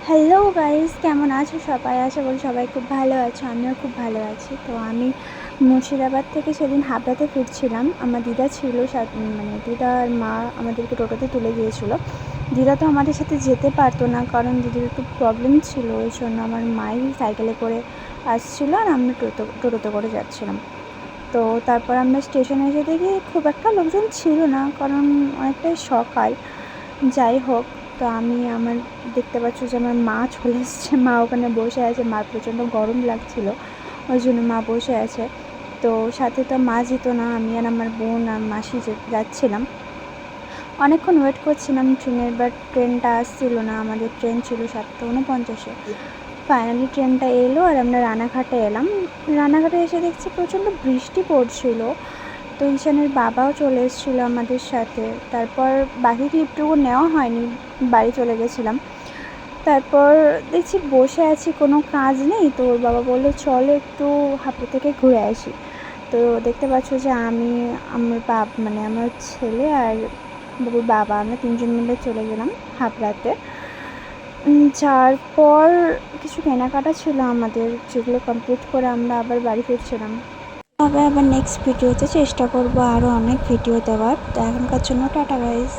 Hello guys, কেমন আছো সবাই? আশা করি সবাই খুব ভালো আছো। আমিও খুব ভালো আছি। তো আমি মুর্শিদাবাদ থেকে সেদিন হাবড়াতে ফিরছিলাম। আমার দিদা ছিল দিদা আর মা আমাদেরকে টোটোতে তুলে গিয়েছিলো। দিদা তো আমাদের সাথে যেতে পারতো না, কারণ দিদির একটু প্রবলেম ছিল। ওই জন্য আমার মাই সাইকেলে করে আসছিলো আর আমরা টোটোতে করে যাচ্ছিলাম। তো তারপর আমরা স্টেশনে এসে দেখি খুব একটা লোকজন ছিল না, কারণ অনেকটাই সকাল। যাই হোক, তো আমি দেখতে পাচ্ছ যে আমার মা চলে এসছে। মা ওখানে বসে আছে। মার প্রচণ্ড গরম লাগছিলো, ওই জন্য মা বসে আছে। তো সাথে তো মা যেত না, আমি আর আমার বোন আর মাসি যাচ্ছিলাম। অনেকক্ষণ ওয়েট করছিলাম ট্রেনের, বাট ট্রেনটা আসছিলো না। আমাদের ট্রেন ছিল 7:49-এ। ফাইনালি ট্রেনটা এলো আর আমরা রানাঘাটে এলাম। রানাঘাটে এসে দেখছি প্রচণ্ড বৃষ্টি পড়ছিল। তো ঈশানের বাবাও চলে এসেছিলো আমাদের সাথে। তারপর বাকি ক্লিপটুকু নেওয়া হয়নি, বাড়ি চলে গেছিলাম। তারপর দেখছি বসে আছি, কোনো কাজ নেই। তো ওর বাবা বললো চলো একটু হাবড়া থেকে ঘুরে আসি। তো দেখতে পাচ্ছ যে আমি, আমার আমার ছেলে আর বাবুর বাবা, আমরা তিনজন মিলে চলে গেলাম হাবড়াতে। যার পর কিছু কেনাকাটা ছিল আমাদের, যেগুলো কমপ্লিট করে আমরা আবার বাড়ি ফিরছিলাম। তবে আবার নেক্সট ভিডিওতে চেষ্টা করব আরও অনেক ভিডিও দেওয়ার। তো এখনকার জন্য টাটা গাইস।